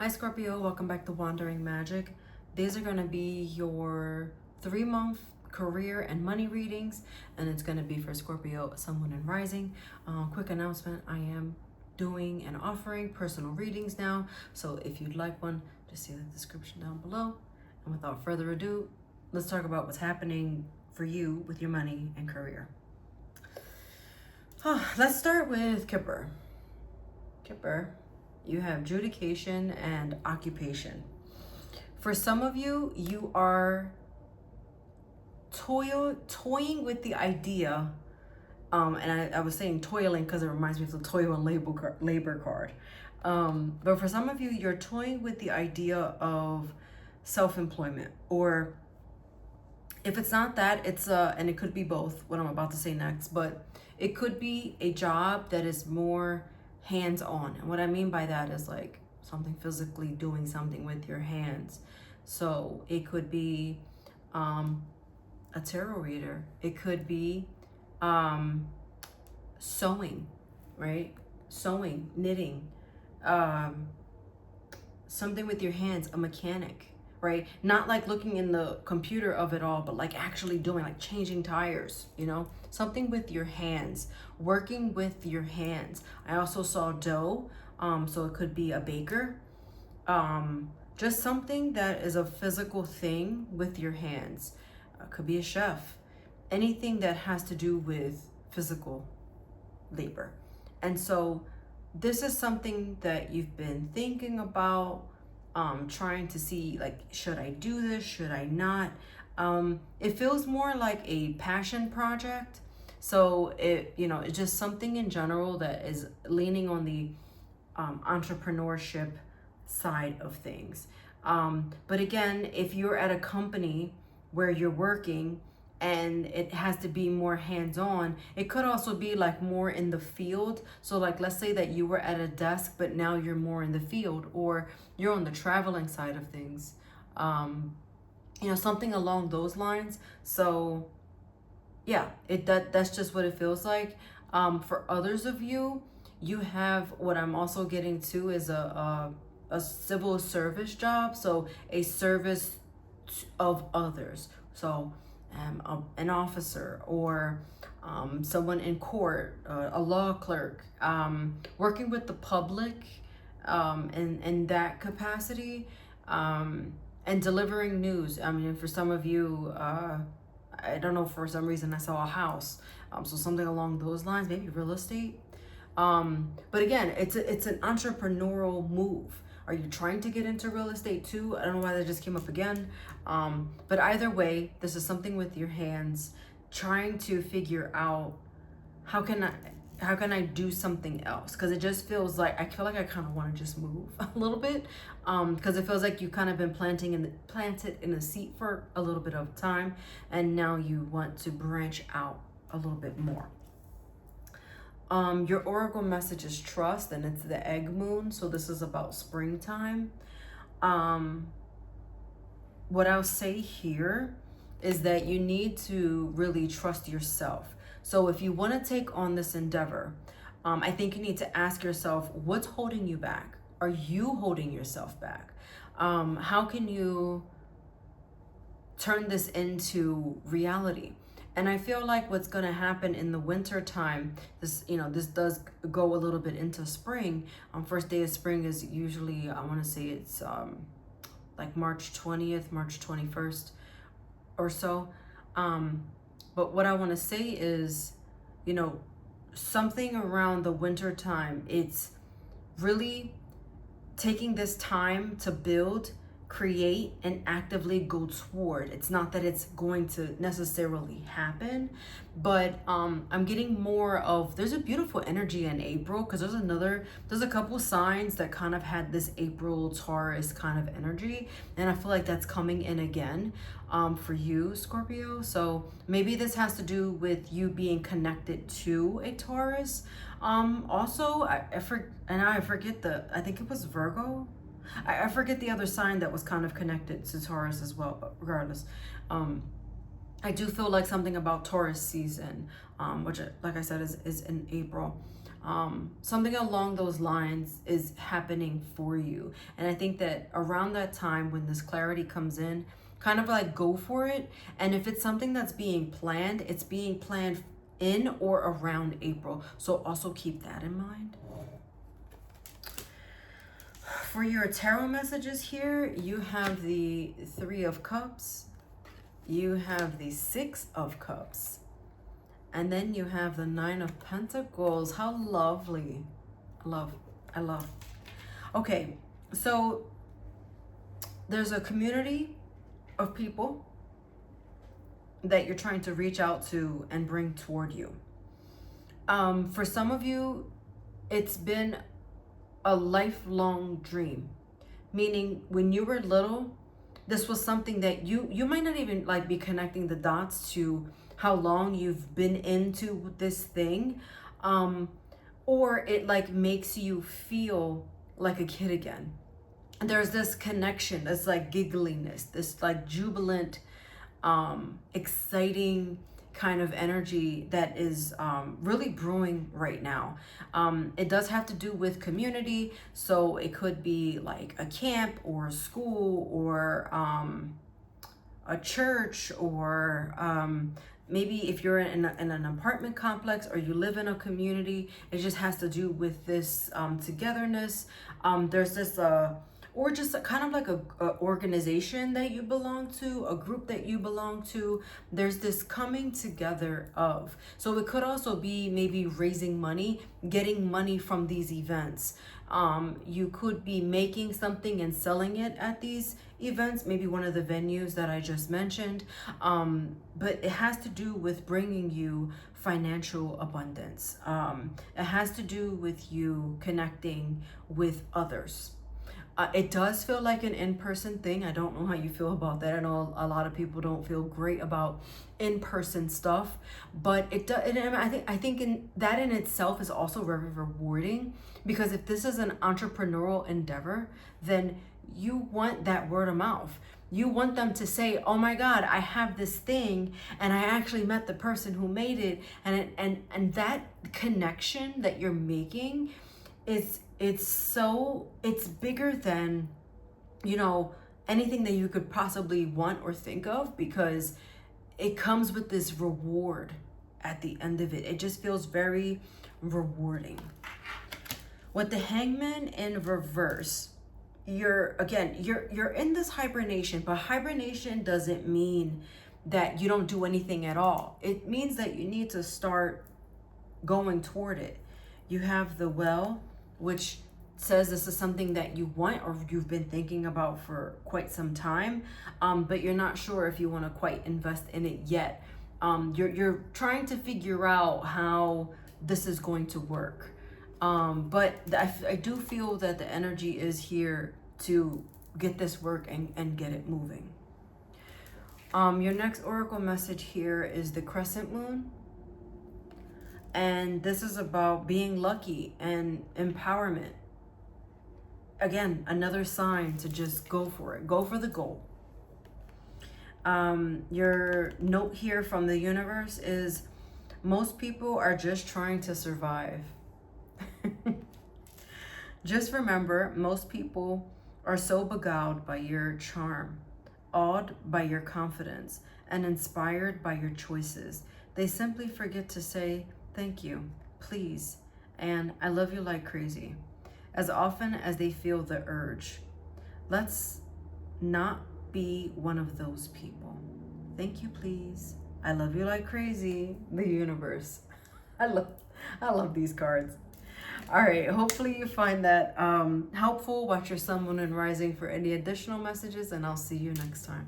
Hi Scorpio, welcome back to Wandering Magic. These are going to be your 3-month career and money readings, and it's going to be for Scorpio, Sun, Moon, and Rising. Quick announcement, I am doing and offering personal readings now, so if you'd like one, just see the description down below. And without further ado, let's talk about what's happening for you with your money and career. Let's start with Kipper. You have adjudication and occupation. For some of you, you are toying with the idea, and I was saying toiling because it reminds me of the toil and labor card. But for some of you, you're toying with the idea of self-employment, or if it's not that, it's and it could be both, what I'm about to say next, but it could be a job that is more hands-on. And what I mean by that is like something physically doing something with your hands. So it could be a tarot reader. It could be sewing, right? Sewing, knitting, something with your hands, a mechanic, right? Not like looking in the computer of it all, but like actually doing, like changing tires, you know, something with your hands, working with your hands. I also saw dough, so it could be a baker, just something that is a physical thing with your hands. Could be a chef, anything that has to do with physical labor. And so this is something that you've been thinking about, trying to see, like, should I do this? Should I not? It feels more like a passion project. So it's just something in general that is leaning on the entrepreneurship side of things. But again, if you're at a company where you're working and it has to be more hands-on, it could also be like more in the field. So like, let's say that you were at a desk, but now you're more in the field, or you're on the traveling side of things, something along those lines. So yeah, that's just what it feels like. For others of you, you have, what I'm also getting to is a civil service job. So a service of others. So an officer, or someone in court, a law clerk, working with the public in that capacity, and delivering news. I mean, for some of you, I don't know, for some reason I saw a house, so something along those lines, maybe real estate. But again, it's an entrepreneurial move. Are you trying to get into real estate too? I don't know why that just came up again. But either way, this is something with your hands, trying to figure out how can I do something else? Because it just feels like, I feel like I kind of want to just move a little bit, because it feels like you've kind of been planted in a seat for a little bit of time, and now you want to branch out a little bit more. Your oracle message is trust, and it's the egg moon. So this is about springtime. What I'll say here is that you need to really trust yourself. So if you want to take on this endeavor, I think you need to ask yourself, what's holding you back? Are you holding yourself back? How can you turn this into reality? And I feel like what's going to happen in the winter time, this does go a little bit into spring. First day of spring is usually, I want to say it's like March 20th, March 21st or so. But what I want to say is, something around the winter time, it's really taking this time to build, create, and actively go toward. It's not that it's going to necessarily happen, but I'm getting more of, there's a beautiful energy in April, because there's a couple signs that kind of had this April Taurus kind of energy, and I feel like that's coming in again for you, Scorpio. So maybe this has to do with you being connected to a Taurus. Also, I forget I think it was Virgo. I forget the other sign that was kind of connected to Taurus as well, but regardless, I do feel like something about Taurus season, which, like I said, is in April. Something along those lines is happening for you. And I think that around that time when this clarity comes in, kind of like go for it. And if it's something that's being planned, it's being planned in or around April. So also keep that in mind. For your tarot messages here, you have the Three of Cups, you have the Six of Cups, and then you have the Nine of Pentacles. How lovely. I love. Okay, so there's a community of people that you're trying to reach out to and bring toward you. For some of you, it's been a lifelong dream, meaning when you were little, this was something that you might not even like be connecting the dots to how long you've been into this thing, or it like makes you feel like a kid again. And there's this connection, this like giggliness, this like jubilant, exciting kind of energy that is really brewing right now. It does have to do with community, so it could be like a camp or a school or a church, or maybe if you're in an apartment complex or you live in a community, it just has to do with this togetherness. There's this or just kind of like a organization that you belong to, a group that you belong to. There's this coming together of. So it could also be maybe raising money, getting money from these events. You could be making something and selling it at these events, maybe one of the venues that I just mentioned. But it has to do with bringing you financial abundance. It has to do with you connecting with others. It does feel like an in-person thing. I don't know how you feel about that. I know a lot of people don't feel great about in-person stuff, but it does. And I think in that in itself is also very rewarding, because if this is an entrepreneurial endeavor, then you want that word of mouth. You want them to say, "Oh my God, I have this thing, and I actually met the person who made it," and that connection that you're making is. It's bigger than, anything that you could possibly want or think of, because it comes with this reward at the end of it. It just feels very rewarding. With the Hangman in reverse, you're in this hibernation, but hibernation doesn't mean that you don't do anything at all. It means that you need to start going toward it. You have the Well, which says this is something that you want or you've been thinking about for quite some time, but you're not sure if you want to quite invest in it yet. You're trying to figure out how this is going to work, but I do feel that the energy is here to get this work and get it moving. Your next oracle message here is the Crescent Moon. And this is about being lucky and empowerment. Again, another sign to just go for it. Go for the goal. Your note here from the universe is, most people are just trying to survive. Just remember, most people are so beguiled by your charm, awed by your confidence, and inspired by your choices. They simply forget to say, "Thank you, please, and I love you like crazy," as often as they feel the urge. Let's not be one of those people. Thank you, please. I love you like crazy. The universe. I love these cards. All right, hopefully you find that helpful. Watch your Sun, Moon, and Rising for any additional messages, and I'll see you next time.